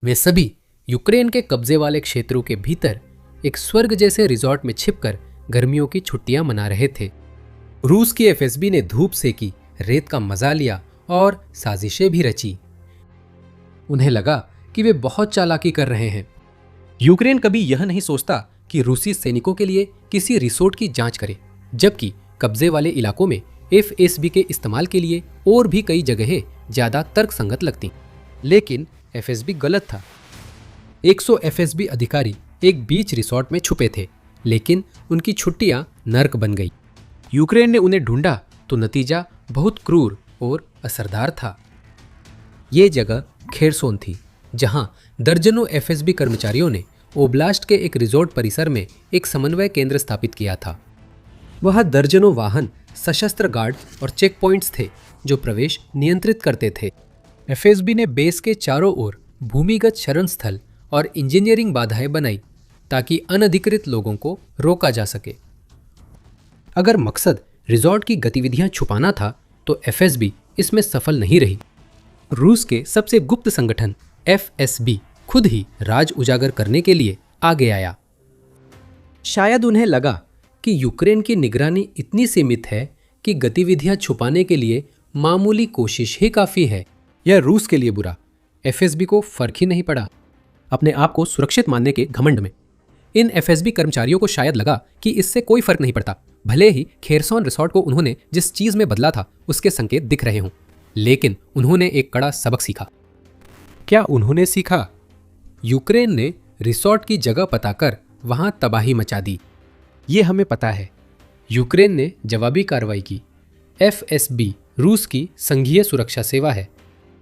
वे सभी यूक्रेन के कब्जे वाले क्षेत्रों के भीतर एक स्वर्ग जैसे रिजॉर्ट में छिपकर गर्मियों की छुट्टियां मना रहे थे। रूस की एफएसबी ने धूप सेकी, रेत का मजा लिया और साजिशें भी रची। उन्हें लगा कि वे बहुत चालाकी कर रहे हैं। यूक्रेन कभी यह नहीं सोचता कि रूसी सैनिकों के लिए किसी रिसोर्ट की जांच करे, जबकि कब्जे वाले इलाकों में एफएसबी के इस्तेमाल के लिए और भी कई जगहें ज्यादा तर्कसंगत लगती। लेकिन एफएसबी गलत था। 100 एफएसबी अधिकारी एक बीच रिसोर्ट में छुपे थे, लेकिन उनकी छुट्टियां नर्क बन गई। यूक्रेन ने उन्हें ढूंढा तो नतीजा बहुत क्रूर और असरदार था। ये जगह खेरसोन थी, जहां दर्जनों एफएसबी कर्मचारियों ने ओब्लास्ट के एक रिजॉर्ट परिसर में एक समन्वय केंद्र स्थापित किया था। वहां दर्जनों वाहन, सशस्त्र गार्ड और चेक पॉइंट्स थे जो प्रवेश नियंत्रित करते थे। एफएसबी ने बेस के चारों ओर भूमिगत शरण स्थल और इंजीनियरिंग बाधाएं बनाई ताकि अनधिकृत लोगों को रोका जा सके। अगर मकसद रिजॉर्ट की गतिविधियां छुपाना था तो एफएसबी इसमें सफल नहीं रही। रूस के सबसे गुप्त संगठन एफएसबी खुद ही राज उजागर करने के लिए आगे आया। शायद उन्हें लगा कि यूक्रेन की निगरानी इतनी सीमित है कि गतिविधियां छुपाने के लिए मामूली कोशिश ही काफी है। यह रूस के लिए बुरा, एफएसबी को फर्क ही नहीं पड़ा। अपने आप को सुरक्षित मानने के घमंड में इन एफएसबी कर्मचारियों को शायद लगा कि इससे कोई फर्क नहीं पड़ता, भले ही खेरसोन रिसॉर्ट को उन्होंने जिस चीज में बदला था उसके संकेत दिख रहे हों। लेकिन उन्होंने एक कड़ा सबक सीखा। क्या उन्होंने सीखा? यूक्रेन ने रिसॉर्ट की जगह पता कर वहां तबाही मचा दी। ये हमें पता है। यूक्रेन ने जवाबी कार्रवाई की। एफएसबी रूस की संघीय सुरक्षा सेवा है।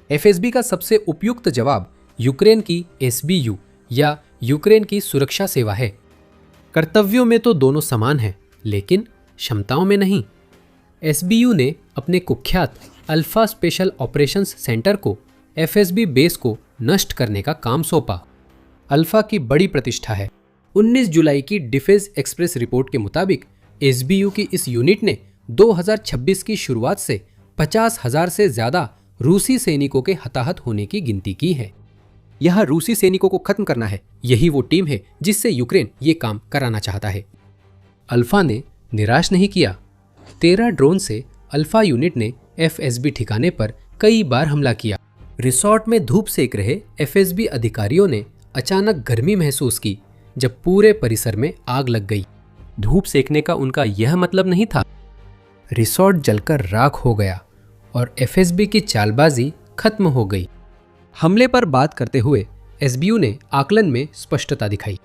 एफएसबी का सबसे उपयुक्त जवाब यूक्रेन की एसबीयू या यूक्रेन की सुरक्षा सेवा है। कर्तव्यों में तो दोनों समान हैं, लेकिन क्षमताओं में नहीं। एसबीयू ने अपने कुख्यात अल्फा स्पेशल ऑपरेशंस सेंटर को एफएसबी बेस को नष्ट करने का काम सौंपा। अल्फा की बड़ी प्रतिष्ठा है। 19 जुलाई की डिफेंस एक्सप्रेस रिपोर्ट के मुताबिक एसबीयू की इस यूनिट ने 2026 की शुरुआत से 50,000 से ज्यादा रूसी सैनिकों के हताहत होने की गिनती की है। यह रूसी सैनिकों को खत्म करना है। यही वो टीम है जिससे यूक्रेन ये काम कराना चाहता है। अल्फा ने निराश नहीं किया। 13 ड्रोन से अल्फा यूनिट ने एफएसबी ठिकाने पर कई बार हमला किया। रिसॉर्ट में धूप सेक रहे एफएसबी अधिकारियों ने अचानक गर्मी महसूस की जब पूरे परिसर में आग लग गई। धूप सेकने का उनका यह मतलब नहीं था। रिसॉर्ट जलकर राख हो गया और एफएसबी की चालबाजी खत्म हो गई। हमले पर बात करते हुए एसबीयू ने आकलन में स्पष्टता दिखाई।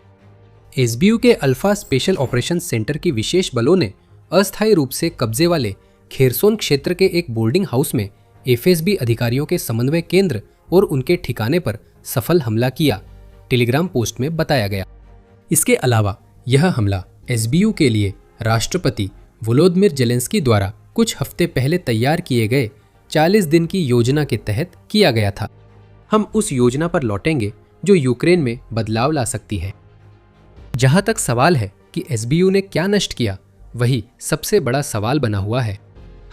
एसबीयू के अल्फा स्पेशल ऑपरेशन सेंटर की विशेष बलों ने अस्थायी रूप से कब्जे वाले खेरसोन क्षेत्र के एक बोर्डिंग हाउस में एफएसबी अधिकारियों के समन्वय केंद्र और उनके ठिकाने पर सफल हमला किया, टेलीग्राम पोस्ट में बताया गया। इसके अलावा यह हमला एसबीयू के लिए राष्ट्रपति वोलोदिमिर जेलेंस्की द्वारा कुछ हफ्ते पहले तैयार किए गए 40 दिन की योजना के तहत किया गया था। हम उस योजना पर लौटेंगे जो यूक्रेन में बदलाव ला सकती है। जहां तक सवाल है कि एसबीयू ने क्या नष्ट किया, वही सबसे बड़ा सवाल बना हुआ है।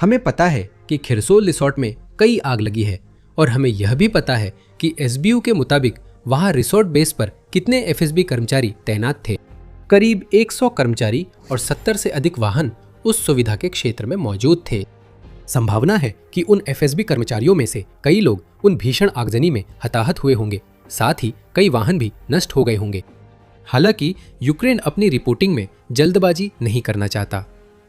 हमें पता है कि खेरसोन रिसॉर्ट में कई आग लगी है और हमें यह भी पता है कि एसबीयू के मुताबिक वहां रिसॉर्ट बेस पर कितने एफएसबी कर्मचारी तैनात थे। करीब 100 कर्मचारी और 70 से अधिक वाहन उस सुविधा के क्षेत्र में मौजूद थे। संभावना है कि उन एफएसबी कर्मचारियों में से कई लोग उन भीषण आगजनी में हताहत हुए होंगे, साथ ही कई वाहन भी नष्ट हो गए होंगे। हालांकि यूक्रेन अपनी रिपोर्टिंग में जल्दबाजी नहीं करना चाहता।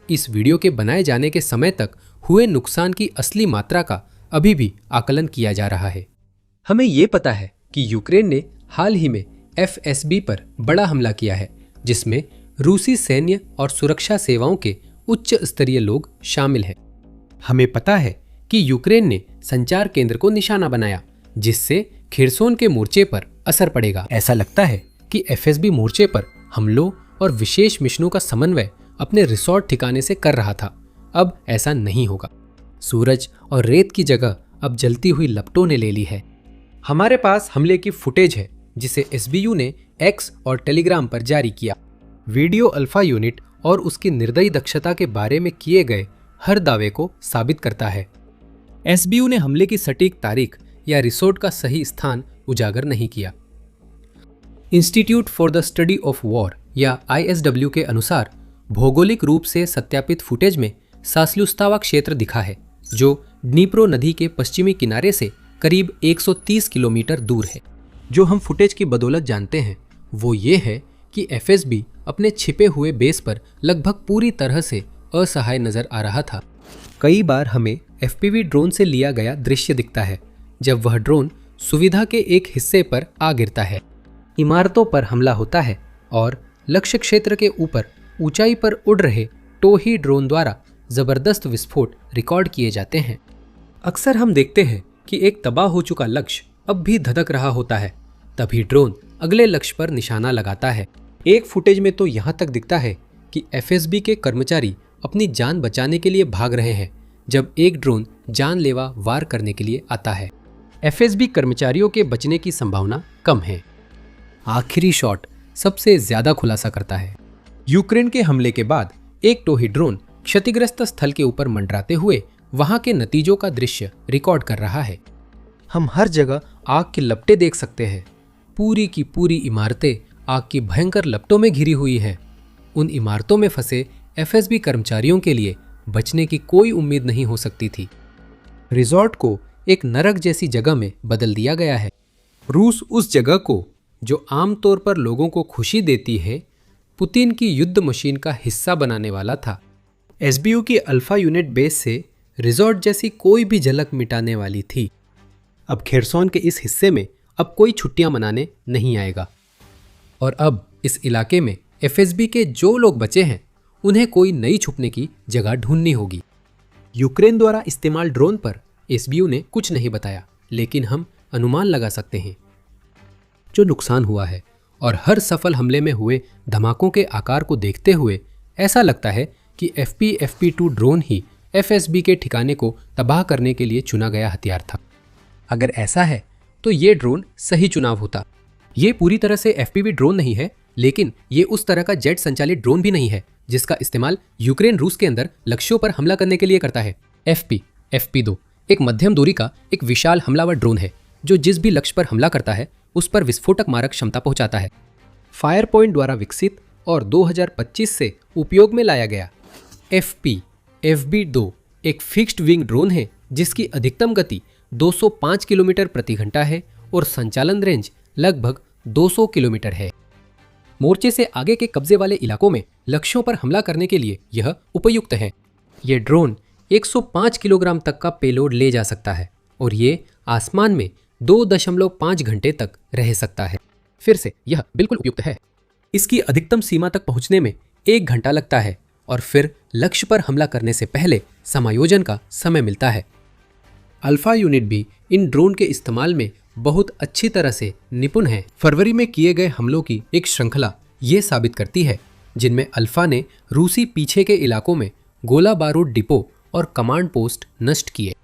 इस वीडियो के बनाए जाने के समय तक हुए नुकसान की असली मात्रा का अभी भी आकलन किया जा रहा है। हमें ये पता है कि यूक्रेन ने हाल ही में एफएसबी पर बड़ा हमला किया है, जिसमें रूसी सैन्य और सुरक्षा सेवाओं के उच्च स्तरीय लोग शामिल हैं। हमें पता है कि यूक्रेन ने संचार केंद्र को निशाना बनाया, जिससे खेरसोन के मोर्चे पर असर पड़ेगा। ऐसा लगता है कि एफएसबी मोर्चे पर हमलों और विशेष मिशनों का समन्वय अपने रिसॉर्ट ठिकाने से कर रहा था। अब ऐसा नहीं होगा। सूरज और रेत की जगह अब जलती हुई लपटों ने ले ली है। हमारे पास हमले की फुटेज है जिसे एसबीयू ने एक्स और टेलीग्राम पर जारी किया। वीडियो अल्फा यूनिट और उसकी निर्दयी दक्षता के बारे में किए गए हर दावे को साबित करता है। एसबीयू ने हमले की सटीक तारीख या रिसोर्ट का सही स्थान उजागर नहीं किया। Institute for the study of war या ISW के अनुसार भौगोलिक रूप से सत्यापित फुटेज में सास्लुस्तावा क्षेत्र दिखा है, जो ड्नीप्रो नदी के पश्चिमी किनारे से करीब 130 किलोमीटर दूर है। जो हम फुटेज की बदौलत जानते हैं वो ये है कि FSB अपने छिपे हुए बेस पर लगभग पूरी तरह से असहाय नजर आ रहा था। कई बार हमें FPV ड्रोन से लिया गया दृश्य दिखता है जब वह ड्रोन सुविधा के एक हिस्से पर आ गिरता है, इमारतों पर हमला होता है और लक्ष्य क्षेत्र के ऊपर ऊंचाई पर उड़ रहे टोही ड्रोन द्वारा जबरदस्त विस्फोट रिकॉर्ड किए जाते हैं। अक्सर हम देखते हैं कि एक तबाह हो चुका लक्ष्य अब भी धधक रहा होता है, तभी ड्रोन अगले लक्ष्य पर निशाना लगाता है। एक फुटेज में तो यहाँ तक दिखता है कि FSB के कर्मचारी अपनी जान बचाने के लिए भाग रहे हैं जब एक ड्रोन जानलेवा वार करने के लिए आता है। FSB कर्मचारियों के बचने की संभावना कम है। आखिरी शॉट सबसे ज्यादा खुलासा करता है। यूक्रेन के हमले के बाद एक टोही ड्रोन क्षतिग्रस्त स्थल के ऊपर मंडराते हुए वहां के नतीजों का दृश्य रिकॉर्ड कर रहा है। हम हर जगह आग की लपटें देख सकते हैं। पूरी की पूरी इमारतें आग की भयंकर लपटों में घिरी हुई है। उन इमारतों में फंसे FSB कर्मचारियों के लिए बचने की कोई उम्मीद नहीं हो सकती थी। रिजॉर्ट को एक नरक जैसी जगह में बदल दिया गया है। रूस उस जगह को, जो आमतौर पर लोगों को खुशी देती है, पुतिन की युद्ध मशीन का हिस्सा बनाने वाला था। SBU की अल्फा यूनिट बेस से रिजॉर्ट जैसी कोई भी झलक मिटाने वाली थी। अब खेरसोन के इस हिस्से में अब कोई छुट्टियां मनाने नहीं आएगा और अब इस इलाके में FSB के जो लोग बचे हैं उन्हें कोई नई छुपने की जगह ढूंढनी होगी। यूक्रेन द्वारा इस्तेमाल ड्रोन पर SBU ने कुछ नहीं बताया, लेकिन हम अनुमान लगा सकते हैं जो नुकसान हुआ है। और हर सफल हमले में हुए धमाकों के आकार को देखते हुए ऐसा लगता है कि FP-FP2 ड्रोन ही FSB के ठिकाने को तबाह करने के लिए चुना गया हथियार था। अगर ऐसा है तो ये ड्रोन सही चुनाव होता। ये पूरी तरह से FPV ड्रोन नहीं है, लेकिन ये उस तरह का जेट संचालित ड्रोन भी नहीं है जिसका इस्तेमाल यूक्रेन रूस के अंदर लक्ष्यों पर हमला करने के लिए करता है। FP-FP2 एक मध्यम दूरी का एक विशाल हमलावर ड्रोन है जो जिस भी लक्ष्य पर हमला करता है उस पर विस्फोटक मारक क्षमता पहुंचाता है। फायर पॉइंट द्वारा विकसित और 2025 से उपयोग में लाया गया FP-FB2 एक फिक्स्ड विंग ड्रोन है जिसकी अधिकतम गति 205 किलोमीटर प्रति घंटा है और संचालन रेंज लगभग 200 किलोमीटर है। मोर्चे से आगे के कब्जे वाले इलाकों में लक्ष्यों पर हमला करने के लिए यह उपयुक्त है। यह ड्रोन 105 किलोग्राम तक का पेलोड ले जा सकता है और ये आसमान में 2.5 घंटे तक रह सकता है। फिर से यह बिल्कुल उपयुक्त है। इसकी अधिकतम सीमा तक पहुंचने में 1 घंटा लगता है और फिर लक्ष्य पर हमला करने से पहले समायोजन का समय मिलता है। अल्फा यूनिट भी इन ड्रोन के इस्तेमाल में बहुत अच्छी तरह से निपुण है। फरवरी में किए गए हमलों की एक श्रृंखला ये साबित करती है जिनमें अल्फा ने रूसी पीछे के इलाकों में गोला बारूद डिपो और कमांड पोस्ट नष्ट किए।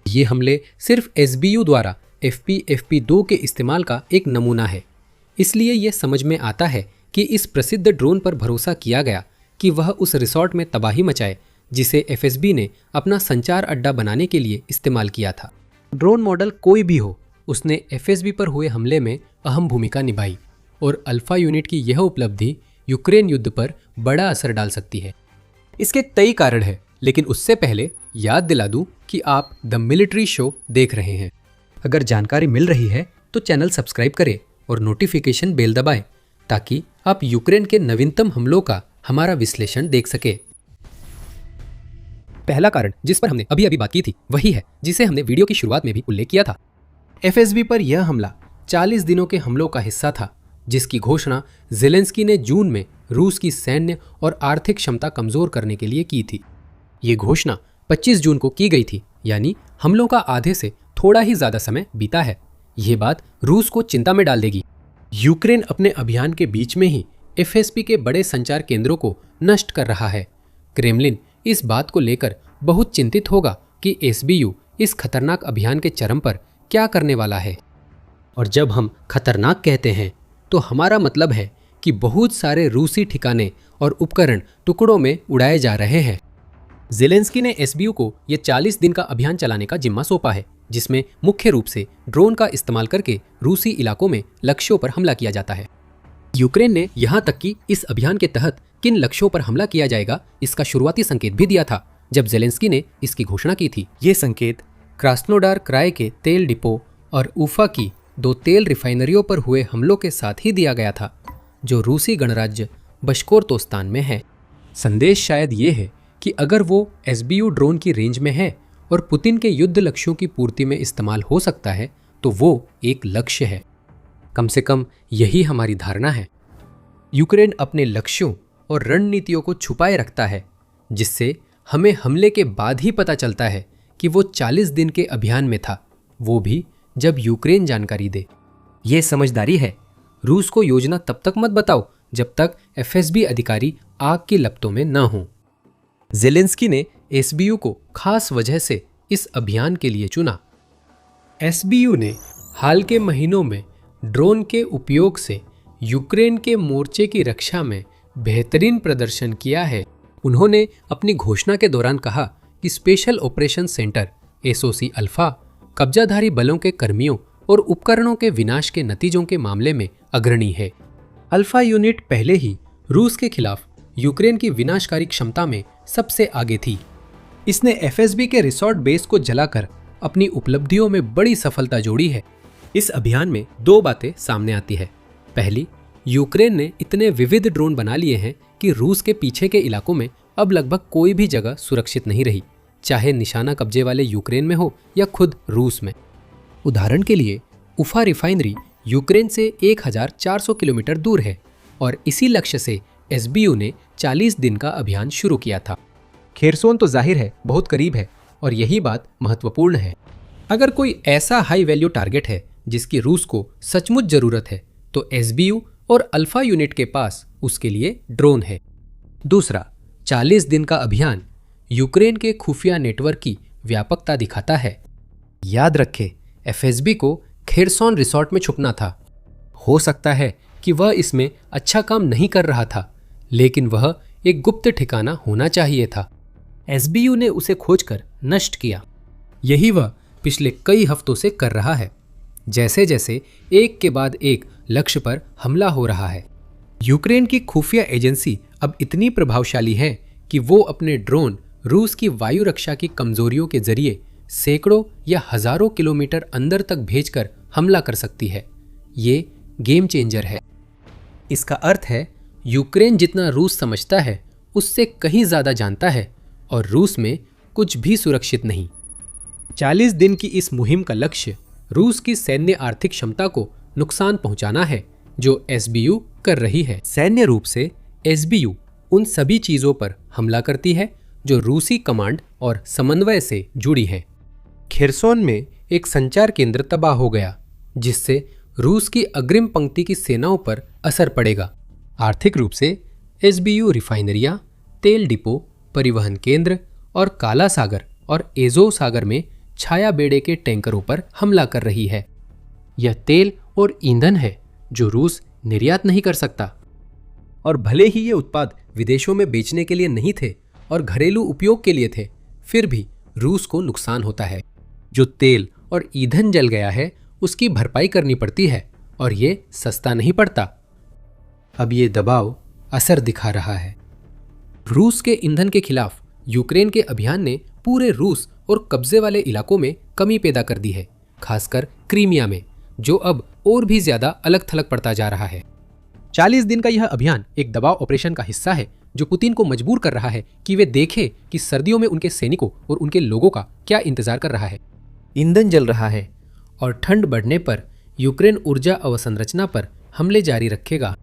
ये हमले सिर्फ SBU द्वारा FP-FP2 के इस्तेमाल का एक नमूना है। इसलिए यह समझ में आता है कि इस प्रसिद्ध ड्रोन पर भरोसा किया गया कि वह उस रिसॉर्ट में तबाही मचाए जिसे FSB ने अपना संचार अड्डा बनाने के लिए इस्तेमाल किया था। ड्रोन मॉडल कोई भी हो, उसने FSB पर हुए हमले में अहम भूमिका निभाई और अल्फा यूनिट की यह उपलब्धि यूक्रेन युद्ध पर बड़ा असर डाल सकती है। इसके कई कारण हैं, लेकिन उससे पहले याद दिला दूं कि आप द मिलिट्री शो देख रहे हैं। अगर जानकारी मिल रही है तो चैनल सब्सक्राइब करें और नोटिफिकेशन बेल दबाएं ताकि आप यूक्रेन के नवीनतम हमलों का हमारा विश्लेषण देख सके। पहला कारण जिस पर हमने अभी बात की थी वही है जिसे हमने वीडियो की शुरुआत में भी उल्लेख किया था। FSB पर यह हमला 40 दिनों के हमलों का हिस्सा था जिसकी घोषणा ज़ेलेंस्की ने जून में रूस की सैन्य और आर्थिक क्षमता कमजोर करने के लिए की थी। ये घोषणा 25 जून को की गई थी, यानी हमलों का आधे से थोड़ा ही ज्यादा समय बीता है। ये बात रूस को चिंता में डाल देगी। यूक्रेन अपने अभियान के बीच में ही FSB के बड़े संचार केंद्रों को नष्ट कर रहा है। क्रेमलिन इस बात को लेकर बहुत चिंतित होगा कि SBU इस खतरनाक अभियान के चरम पर क्या करने वाला है। और जब हम खतरनाक कहते हैं तो हमारा मतलब है कि बहुत सारे रूसी ठिकाने और उपकरण टुकड़ों में उड़ाए जा रहे हैं। ज़ेलेंस्की ने SBU को यह 40 दिन का अभियान चलाने का जिम्मा सौंपा है। जिसमें मुख्य रूप से ड्रोन का इस्तेमाल करके रूसी इलाकों में लक्ष्यों पर हमला किया जाता है। यूक्रेन ने यहाँ तक कि इस अभियान के तहत किन लक्ष्यों पर हमला किया जाएगा इसका शुरुआती संकेत भी दिया था जब ज़ेलेंस्की ने इसकी घोषणा की थी। ये संकेत क्रास्नोडार क्राय के तेल डिपो और उफा की 2 तेल रिफाइनरियों पर हुए हमलों के साथ ही दिया गया था, जो रूसी गणराज्य बशकोरतोस्तान में है। संदेश शायद ये है कि अगर वो SBU ड्रोन की रेंज में है और पुतिन के युद्ध लक्ष्यों की पूर्ति में इस्तेमाल हो सकता है तो वो एक लक्ष्य है। कम से कम यही हमारी धारणा है। यूक्रेन अपने लक्ष्यों और रणनीतियों को छुपाए रखता है, जिससे हमें हमले के बाद ही पता चलता है कि वो 40 दिन के अभियान में था, वो भी जब यूक्रेन जानकारी दे। ये समझदारी है। रूस को योजना तब तक मत बताओ जब तक FSB अधिकारी आग की लपटों में न हों। ज़ेलेंस्की ने SBU को खास वजह से इस अभियान के लिए चुना। SBU ने हाल के महीनों में ड्रोन के उपयोग से यूक्रेन के मोर्चे की रक्षा में बेहतरीन प्रदर्शन किया है। उन्होंने अपनी घोषणा के दौरान कहा कि special operation centre SOC alpha कब्जाधारी बलों के कर्मियों और उपकरणों के विनाश के नतीजों के मामले में अग्रणी है। अल्फा यूनिट पहले ही रूस के खिलाफ यूक्रेन की विनाशकारी क्षमता में सबसे आगे थी। इसने FSB के रिसोर्ट बेस को जलाकर अपनी उपलब्धियों में बड़ी सफलता जोड़ी है। इस अभियान में 2 बातें सामने आती है। पहली, यूक्रेन ने इतने विविध ड्रोन बना लिए हैं कि रूस के पीछे के इलाकों में अब लगभग कोई भी जगह सुरक्षित नहीं रही, चाहे निशाना कब्जे वाले यूक्रेन में हो या खुद रूस में। उदाहरण के लिए उफा रिफाइनरी यूक्रेन से 1400 किलोमीटर दूर है और इसी लक्ष्य से SBU ने 40 दिन का अभियान शुरू किया था। खेरसोन तो जाहिर है बहुत करीब है और यही बात महत्वपूर्ण है। अगर कोई ऐसा हाई वैल्यू टारगेट है जिसकी रूस को सचमुच जरूरत है तो SBU और अल्फा यूनिट के पास उसके लिए ड्रोन है। दूसरा, 40 दिन का अभियान यूक्रेन के खुफिया नेटवर्क की व्यापकता दिखाता है। याद रखें, FSB को खेरसोन रिसोर्ट में छुपना था। हो सकता है कि वह इसमें अच्छा काम नहीं कर रहा था, लेकिन वह एक गुप्त ठिकाना होना चाहिए था। SBU ने उसे खोजकर नष्ट किया। यही वह पिछले कई हफ्तों से कर रहा है, जैसे जैसे एक के बाद एक लक्ष्य पर हमला हो रहा है। यूक्रेन की खुफिया एजेंसी अब इतनी प्रभावशाली है कि वो अपने ड्रोन रूस की वायु रक्षा की कमजोरियों के जरिए सैकड़ों या हजारों किलोमीटर अंदर तक भेजकर हमला कर सकती है। ये गेम चेंजर है। इसका अर्थ है यूक्रेन जितना रूस समझता है उससे कहीं ज्यादा जानता है और रूस में कुछ भी सुरक्षित नहीं। 40 दिन की इस मुहिम का लक्ष्य रूस की सैन्य आर्थिक क्षमता को नुकसान पहुंचाना है जो SBU कर रही है। सैन्य रूप से SBU उन सभी चीजों पर हमला करती है जो रूसी कमांड और समन्वय से जुड़ी है। खेरसोन में एक संचार केंद्र तबाह हो गया, जिससे रूस की अग्रिम पंक्ति की सेनाओं पर असर पड़ेगा। आर्थिक रूप से SBU रिफाइनरियां, तेल डिपो, परिवहन केंद्र और काला सागर और एजोव सागर में छाया बेड़े के टैंकरों पर हमला कर रही है। यह तेल और ईंधन है जो रूस निर्यात नहीं कर सकता, और भले ही ये उत्पाद विदेशों में बेचने के लिए नहीं थे और घरेलू उपयोग के लिए थे, फिर भी रूस को नुकसान होता है। जो तेल और ईंधन जल गया है उसकी भरपाई करनी पड़ती है और ये सस्ता नहीं पड़ता। अब ये दबाव असर दिखा रहा है। रूस के ईंधन के खिलाफ यूक्रेन के अभियान ने पूरे रूस और कब्जे वाले इलाकों में कमी पैदा कर दी है, खासकर क्रीमिया में, जो अब और भी ज्यादा अलग थलग पड़ता जा रहा है। 40 दिन का यह अभियान एक दबाव ऑपरेशन का हिस्सा है जो पुतिन को मजबूर कर रहा है कि वे देखें कि सर्दियों में उनके सैनिकों और उनके लोगों का क्या इंतजार कर रहा है। ईंधन जल रहा है और ठंड बढ़ने पर यूक्रेन ऊर्जा अवसंरचना पर हमले जारी रखेगा।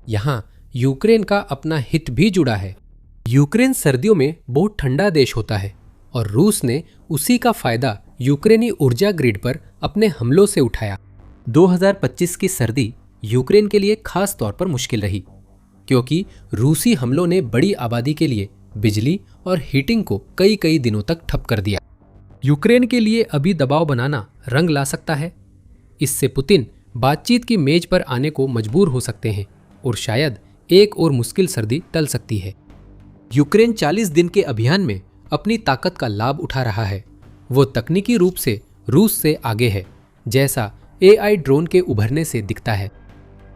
यहाँ यूक्रेन का अपना हित भी जुड़ा है। यूक्रेन सर्दियों में बहुत ठंडा देश होता है और रूस ने उसी का फायदा यूक्रेनी ऊर्जा ग्रिड पर अपने हमलों से उठाया। 2025 की सर्दी यूक्रेन के लिए खास तौर पर मुश्किल रही, क्योंकि रूसी हमलों ने बड़ी आबादी के लिए बिजली और हीटिंग को कई दिनों तक ठप कर दिया। यूक्रेन के लिए अभी दबाव बनाना रंग ला सकता है। इससे पुतिन बातचीत की मेज पर आने को मजबूर हो सकते हैं और शायद एक और मुश्किल सर्दी टल सकती है। यूक्रेन 40 दिन के अभियान में अपनी ताकत का लाभ उठा रहा है। वो तकनीकी रूप से रूस से आगे है, जैसा AI ड्रोन के उभरने से दिखता है।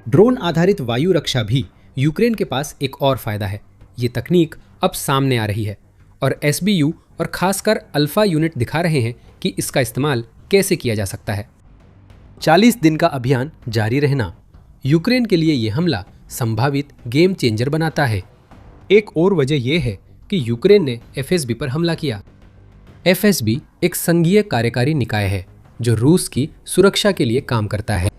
ड्रोन आधारित वायु रक्षा भी यूक्रेन के पास एक और फायदा है। ये तकनीक अब सामने आ रही है और SBU और खासकर अल्फा यूनिट दिखा रहे हैं कि इसका इस्तेमाल कैसे किया जा सकता है। 40 दिन का अभियान जारी रहना यूक्रेन के लिए यह हमला संभावित गेम चेंजर बनाता है। एक और वजह यह है कि यूक्रेन ने FSB पर हमला किया। FSB एक संघीय कार्यकारी निकाय है जो रूस की सुरक्षा के लिए काम करता है।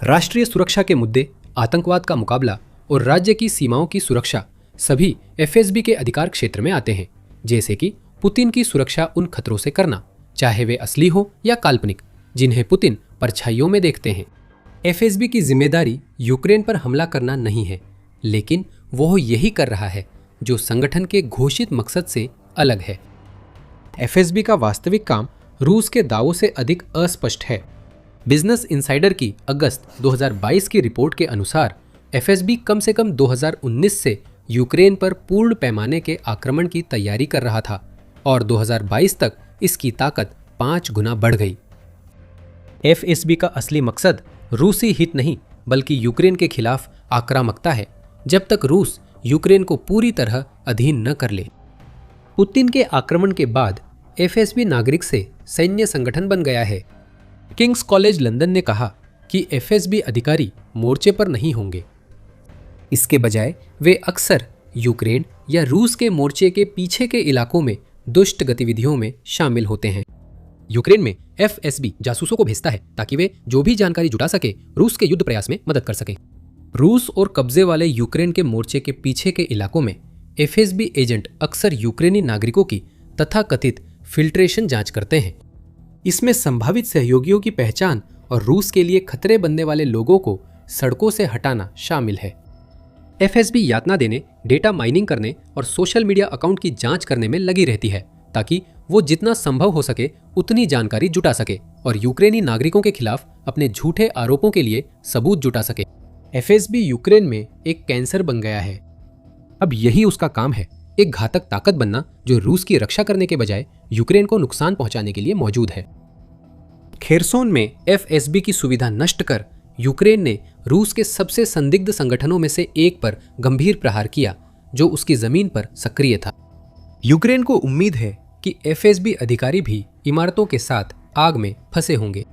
राष्ट्रीय सुरक्षा के मुद्दे, आतंकवाद का मुकाबला और राज्य की सीमाओं की सुरक्षा सभी FSB के अधिकार क्षेत्र में आते हैं, जैसे कि पुतिन की सुरक्षा उन खतरों से करना, चाहे वे असली हो या काल्पनिक, जिन्हें पुतिन परछाइयों में देखते हैं। FSB की जिम्मेदारी यूक्रेन पर हमला करना नहीं है, लेकिन वह यही कर रहा है जो संगठन के घोषित मकसद से अलग है। FSB का वास्तविक काम रूस के दावों से अधिक अस्पष्ट है। बिजनेस इनसाइडर की अगस्त 2022 की रिपोर्ट के अनुसार FSB कम से कम 2019 से यूक्रेन पर पूर्ण पैमाने के आक्रमण की तैयारी कर रहा था और 2022 तक इसकी ताकत 5 गुना बढ़ गई। FSB का असली मकसद रूसी हित नहीं बल्कि यूक्रेन के खिलाफ आक्रामकता है, जब तक रूस यूक्रेन को पूरी तरह अधीन न कर ले। पुतिन के आक्रमण के बाद FSB नागरिक से सैन्य संगठन बन गया है। किंग्स कॉलेज लंदन ने कहा कि FSB अधिकारी मोर्चे पर नहीं होंगे। इसके बजाय वे अक्सर यूक्रेन या रूस के मोर्चे के पीछे के इलाकों में दुष्ट गतिविधियों में शामिल होते हैं। यूक्रेन में FSB जासूसों को भेजता है ताकि वे जो भी जानकारी जुटा सके रूस के युद्ध प्रयास में मदद कर सके। रूस और कब्जे वाले यूक्रेन के मोर्चे के पीछे के इलाकों में FSB एजेंट अक्सर यूक्रेनी नागरिकों की तथाकथित फिल्ट्रेशन जांच करते हैं। इसमें संभावित सहयोगियों की पहचान और रूस के लिए खतरे बनने वाले लोगों को सड़कों से हटाना शामिल है। FSB यातना देने, डेटा माइनिंग करने और सोशल मीडिया अकाउंट की जांच करने में लगी रहती है ताकि वो जितना संभव हो सके उतनी जानकारी जुटा सके और यूक्रेनी नागरिकों के खिलाफ अपने झूठे आरोपों के लिए सबूत जुटा सके। FSB यूक्रेन में एक कैंसर बन गया है। अब यही उसका काम है, एक घातक ताकत बनना जो रूस की रक्षा करने के बजाय यूक्रेन को नुकसान पहुंचाने के लिए मौजूद है। खेरसोन में FSB की सुविधा नष्ट कर यूक्रेन ने रूस के सबसे संदिग्ध संगठनों में से एक पर गंभीर प्रहार किया जो उसकी जमीन पर सक्रिय था। यूक्रेन को उम्मीद है कि FSB अधिकारी भी इमारतों के साथ आग में फंसे होंगे।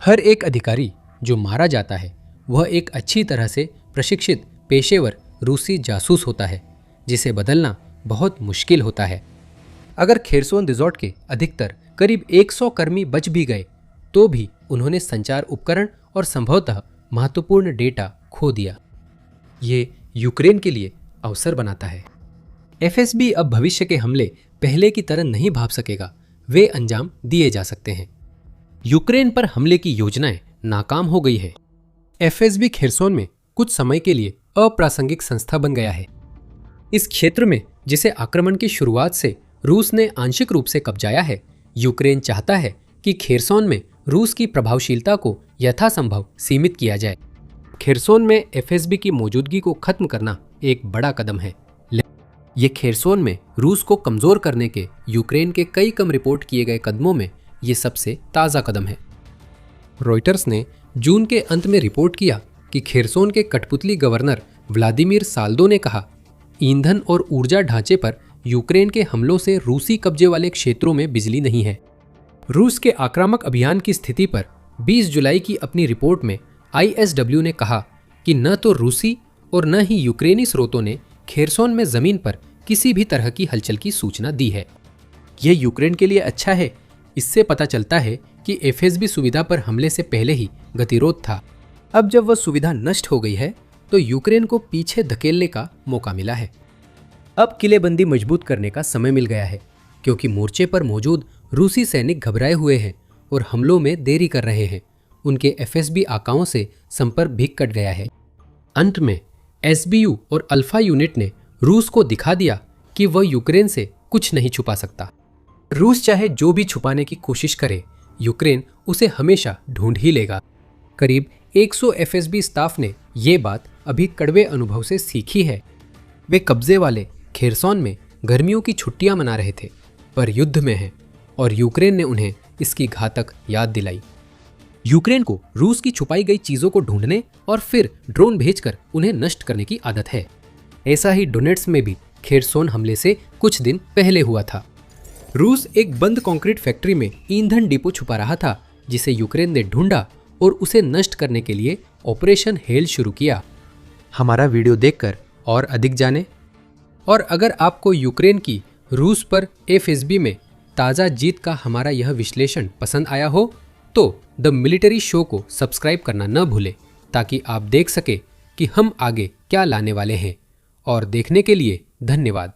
हर एक अधिकारी जो मारा जाता है वह एक अच्छी तरह से प्रशिक्षित पेशेवर रूसी जासूस होता है, जिसे बदलना बहुत मुश्किल होता है। अगर खेरसोन रिजॉर्ट के अधिकतर करीब 100 कर्मी बच भी गए तो भी उन्होंने संचार उपकरण और संभवतः महत्वपूर्ण डेटा खो दिया। ये यूक्रेन के लिए अवसर बनाता है। FSB अब भविष्य के हमले पहले की तरह नहीं भाप सकेगा, वे अंजाम दिए जा सकते हैं। यूक्रेन पर हमले की योजनाएं नाकाम हो गई है। FSB खेरसोन में कुछ समय के लिए अप्रासंगिक संस्था बन गया है। इस क्षेत्र में जिसे आक्रमण की शुरुआत से रूस ने आंशिक रूप से कब्जाया है, यूक्रेन चाहता है कि खेरसोन में रूस की प्रभावशीलता को यथासंभव सीमित किया जाए। खेरसोन में FSB की मौजूदगी को खत्म करना एक बड़ा कदम है। ये खेरसोन में रूस को कमजोर करने के यूक्रेन के कई कम रिपोर्ट किए गए कदमों में ये सबसे ताज़ा कदम है। रॉयटर्स ने जून के अंत में रिपोर्ट किया कि खेरसोन के कठपुतली गवर्नर व्लादिमीर साल्दो ने कहा, ईंधन और ऊर्जा ढांचे पर यूक्रेन के हमलों से रूसी कब्जे वाले क्षेत्रों में बिजली नहीं है। रूस के आक्रामक अभियान की स्थिति पर 20 जुलाई की अपनी रिपोर्ट में ISW ने कहा कि न तो रूसी और न ही यूक्रेनी स्रोतों ने खेरसोन में जमीन पर किसी भी तरह की हलचल की सूचना दी है। यह यूक्रेन के लिए अच्छा है। इससे पता चलता है कि FSB सुविधा पर हमले से पहले ही गतिरोध था। अब जब वह सुविधा नष्ट हो गई है तो यूक्रेन को पीछे धकेलने का मौका मिला है। अब किलेबंदी मजबूत करने का समय मिल गया है, क्योंकि मोर्चे पर मौजूद रूसी सैनिक घबराए हुए हैं और हमलों में देरी कर रहे हैं। उनके FSB आकाओं से संपर्क भी कट गया है। अंत में SBU और अल्फा यूनिट ने रूस को दिखा दिया कि वह यूक्रेन से कुछ नहीं छुपा सकता। रूस चाहे जो भी छुपाने की कोशिश करे, यूक्रेन उसे हमेशा ढूंढ ही लेगा। करीब 100 FSB स्टाफ ने ये बात अभी कड़वे अनुभव से सीखी है। वे कब्जे वाले खेरसोन में गर्मियों की छुट्टियां मना रहे थे, पर युद्ध में हैं और यूक्रेन ने उन्हें इसकी घातक याद दिलाई। यूक्रेन को रूस की छुपाई गई चीजों को ढूंढने और फिर ड्रोन भेजकर उन्हें नष्ट करने की आदत है। ऐसा ही डोनेट्स में भी खेरसोन हमले से कुछ दिन पहले हुआ था। रूस एक बंद कंक्रीट फैक्ट्री में ईंधन डिपो छुपा रहा था, जिसे यूक्रेन ने ढूंढा और उसे नष्ट करने के लिए ऑपरेशन हेल शुरू किया। हमारा वीडियो देखकर और अधिक जानें। और अगर आपको यूक्रेन की रूस पर एफएसबी में ताज़ा जीत का हमारा यह विश्लेषण पसंद आया हो तो द मिलिट्री शो को सब्सक्राइब करना न भूलें, ताकि आप देख सके कि हम आगे क्या लाने वाले हैं। और देखने के लिए धन्यवाद।